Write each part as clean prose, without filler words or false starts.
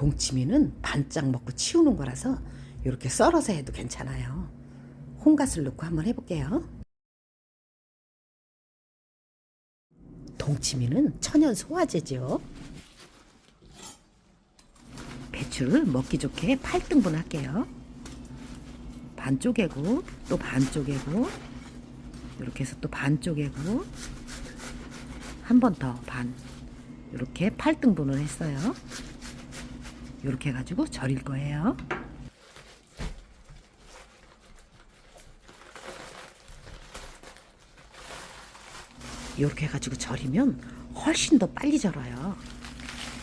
동치미는 반짝 먹고 치우는 거라서 이렇게 썰어서 해도 괜찮아요. 홍갓을 넣고 한번 해볼게요. 동치미는 천연 소화제죠. 배추를 먹기 좋게 8등분 할게요. 반 쪼개고 또 반 쪼개고 이렇게 해서 또 반 쪼개고 한 번 더 반, 이렇게 8등분을 했어요. 이렇게 해가지고 절일 거예요. 이렇게 해가지고 절이면 훨씬 더 빨리 절어요.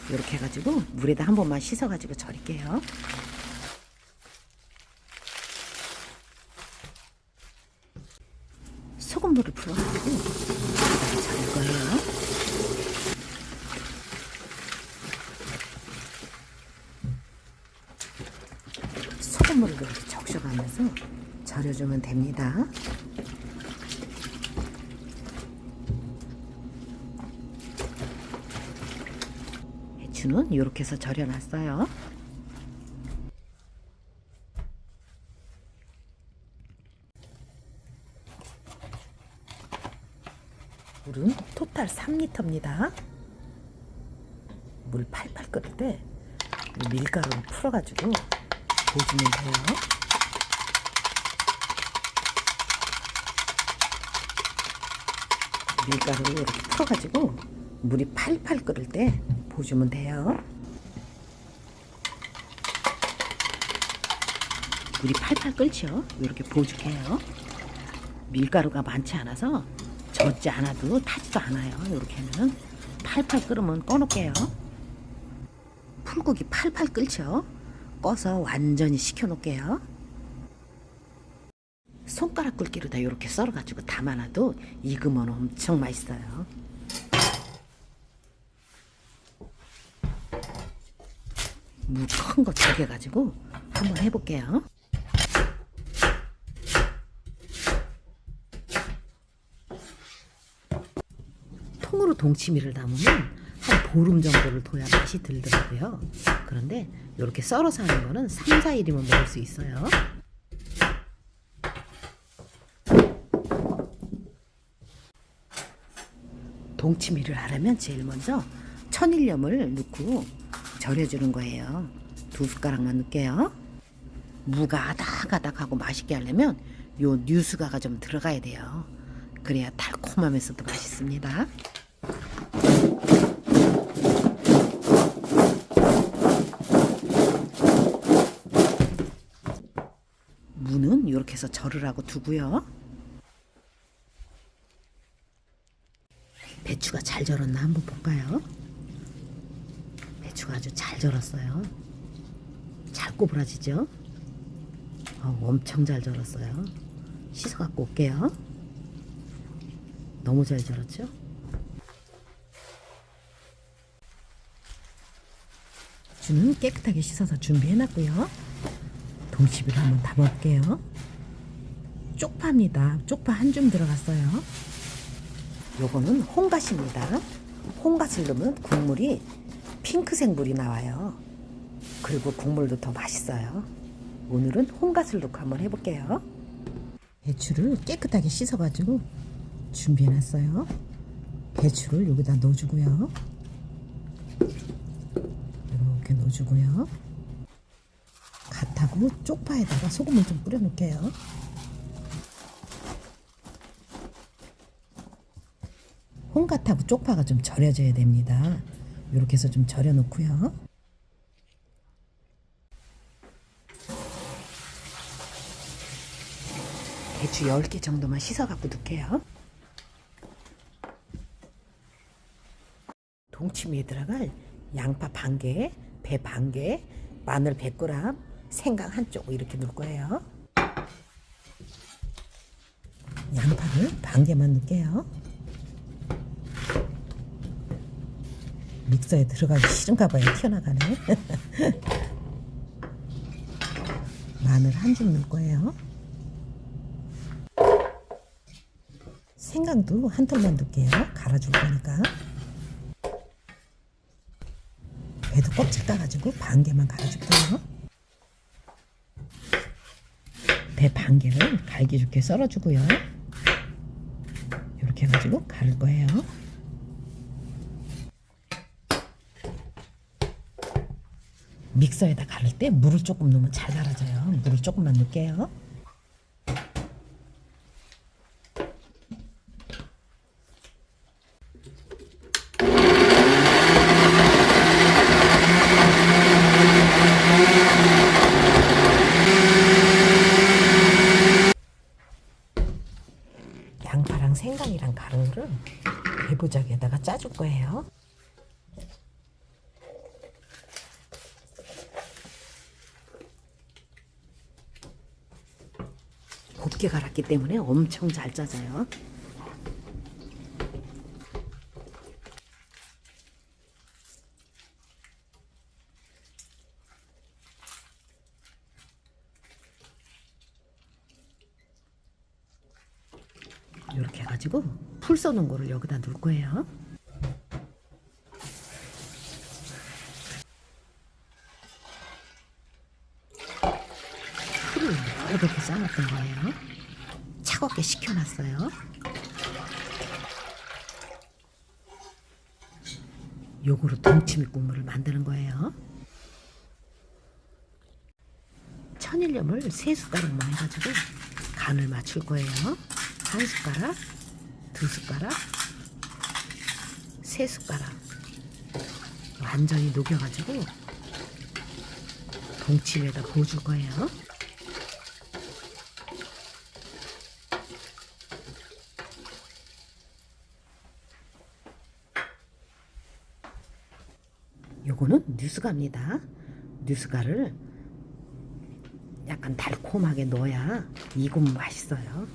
이렇게 해가지고 물에다 한 번만 씻어가지고 절일게요. 소금물을 풀어가지고 여기다가 절일 거예요. 소금물을 이렇게 적셔가면서 절여주면 됩니다. 배추는 이렇게 해서 절여놨어요. 물은 토탈 3리터입니다. 물 팔팔 끓을 때 밀가루를 풀어가지고 부어주면 돼요. 밀가루를 이렇게 풀어가지고 물이 팔팔 끓을 때 부어주면 돼요. 물이 팔팔 끓죠? 이렇게 부어줄게요. 밀가루가 많지 않아서 젖지 않아도 타지도 않아요. 이렇게 하면 팔팔 끓으면 꺼놓을게요. 풀국이 팔팔 끓죠? 꺼서 완전히 식혀놓을게요. 손가락 굵기로 다 이렇게 썰어가지고 담아놔도 익으면 엄청 맛있어요. 무 큰 거 쪼개가지고 한번 해볼게요. 통으로 동치미를 담으면 한 보름 정도를 둬야 맛이 들더라고요. 그런데 이렇게 썰어서 하는 거는 3, 4일이면 먹을 수 있어요. 동치미를 하려면 제일 먼저 천일염을 넣고 절여주는 거예요. 2숟가락만 넣을게요. 무가 아닥아닥하고 맛있게 하려면 요 뉴스가가 좀 들어가야 돼요. 그래야 달콤하면서도 맛있습니다. 무는 이렇게 해서 절을 하고 두고요. 배추가 잘 절었나 한번 볼까요? 배추가 아주 잘 절었어요. 잘 꼬부라지죠? 엄청 잘 절었어요. 씻어 갖고 올게요. 너무 잘 절었죠? 배추는 깨끗하게 씻어서 준비해놨고요. 동치미를 한번 담아볼게요. 쪽파입니다. 쪽파 한 줌 들어갔어요. 요거는 홍갓입니다. 홍갓을 넣으면 국물이 핑크색 물이 나와요. 그리고 국물도 더 맛있어요. 오늘은 홍갓을 넣고 한번 해볼게요. 배추를 깨끗하게 씻어가지고 준비해놨어요. 배추를 여기다 넣어주고요. 이렇게 넣어주고요. 갓하고 쪽파에다가 소금을 좀 뿌려놓을게요. 홍갓하고 쪽파가 좀 절여져야 됩니다. 이렇게 해서 좀 절여 놓고요. 배추 10개 정도만 씻어 갖고 넣을게요. 동치미에 들어갈 양파 반개, 배 반개, 마늘 100g, 생강 한쪽 이렇게 넣을 거예요. 양파를 반개만 넣을게요. 믹서에 들어가기 싫은가 봐요. 튀어나가네. 마늘 한 줌 넣을 거예요. 생강도 한 톨만 넣을게요. 갈아줄 거니까. 배도 껍질 따가지고 반 개만 갈아줄게요. 배 반 개를 갈기 좋게 썰어주고요. 이렇게 해가지고 갈을 거예요. 믹서에다 갈을 때 물을 조금 넣으면 잘 갈아져요. 물을 조금만 넣을게요. 양파랑 생강이랑 가루를 배부작에다가 짜줄 거예요. 곱게 갈았기 때문에 엄청 잘 짜져요. 이렇게 해가지고 풀 써놓은 거를 여기다 넣을 거예요. 풀을 이렇게 쌓았던 거예요. 차갑게 식혀놨어요. 요거로 동치미 국물을 만드는 거예요. 천일염을 3숟가락만 해가지고 간을 맞출 거예요. 1숟가락, 2숟가락, 3숟가락 완전히 녹여가지고 동치미에다 부어줄 거예요. 요거는 뉴스가입니다. 뉴스가를 약간 달콤하게 넣어야 익으면 맛있어요.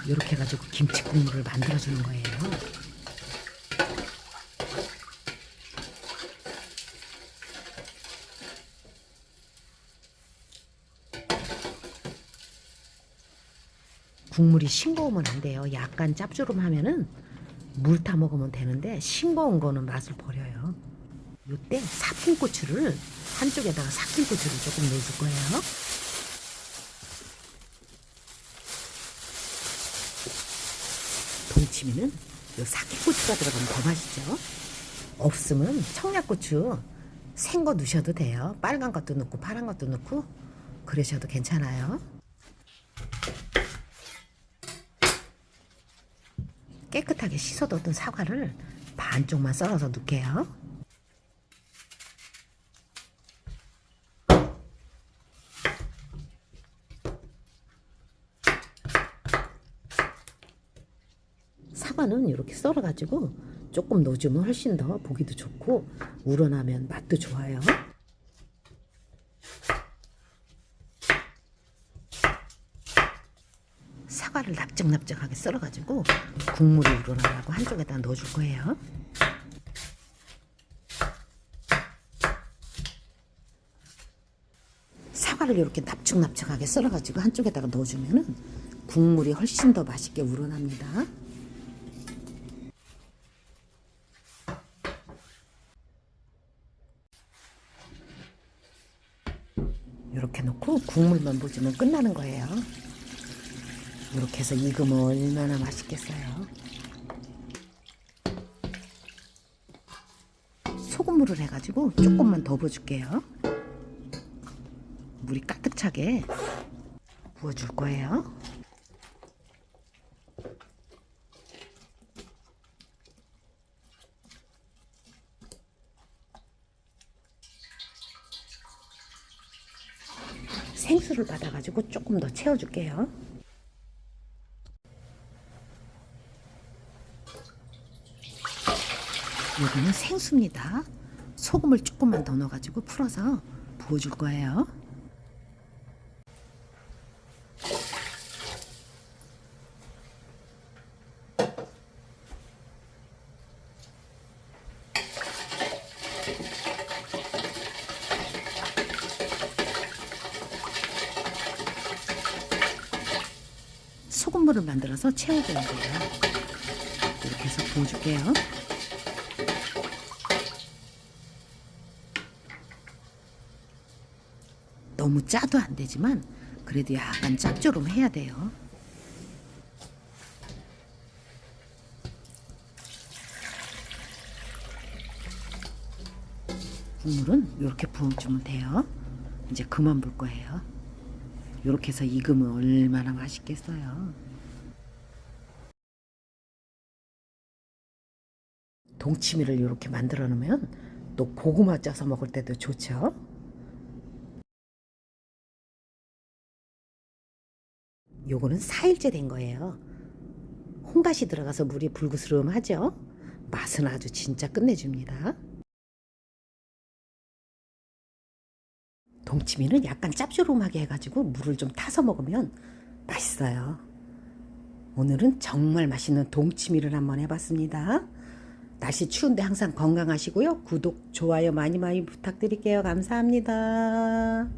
이렇게 해가지고 김치 국물을 만들어주는 거예요. 국물이 싱거우면 안 돼요. 약간 짭조름하면은 물 타 먹으면 되는데 싱거운 거는 맛을 버려요. 이때 삭힌고추를 한쪽에다가 삭힌고추를 조금 넣어줄 거예요. 동치미는 요 삭힌고추가 들어가면 더 맛있죠. 없으면 청양고추 생거 넣으셔도 돼요. 빨간 것도 넣고 파란 것도 넣고 그러셔도 괜찮아요. 깨끗하게 씻어뒀던 사과를 반쪽만 썰어서 넣을게요. 사과는 이렇게 썰어가지고 조금 넣어주면 훨씬 더 보기도 좋고 우러나면 맛도 좋아요. 사과를 납작납작하게 썰어가지고 국물이 우러나라고 한쪽에다 넣어줄 거예요. 사과를 이렇게 납작납작하게 썰어가지고 한쪽에다가 넣어주면은 국물이 훨씬 더 맛있게 우러납니다. 이렇게 넣고 국물만 부으면 끝나는 거예요. 이렇게 해서 익으면 얼마나 맛있겠어요. 소금물을 해가지고 조금만 더 부어줄게요. 물이 가득 차게 부어줄 거예요. 생수를 받아가지고 조금 더 채워줄게요. 여기는 생수입니다. 소금을 조금만 더 넣어가지고 풀어서 부어줄 거예요. 콧물을 만들어서 채워줘야 돼요. 이렇게 해서 부어줄게요. 너무 짜도 안 되지만 그래도 약간 짭조름해야 돼요. 국물은 이렇게 부어주면 돼요. 이제 그만 볼 거예요. 이렇게 해서 익으면 얼마나 맛있겠어요. 동치미를 이렇게 만들어 놓으면 또 고구마 쪄서 먹을 때도 좋죠. 요거는 4일째 된 거예요. 홍갓이 들어가서 물이 불그스름하죠. 맛은 아주 진짜 끝내줍니다. 동치미는 약간 짭조름하게 해가지고 물을 좀 타서 먹으면 맛있어요. 오늘은 정말 맛있는 동치미를 한번 해봤습니다. 날씨 추운데 항상 건강하시고요. 구독, 좋아요 많이 많이 부탁드릴게요. 감사합니다.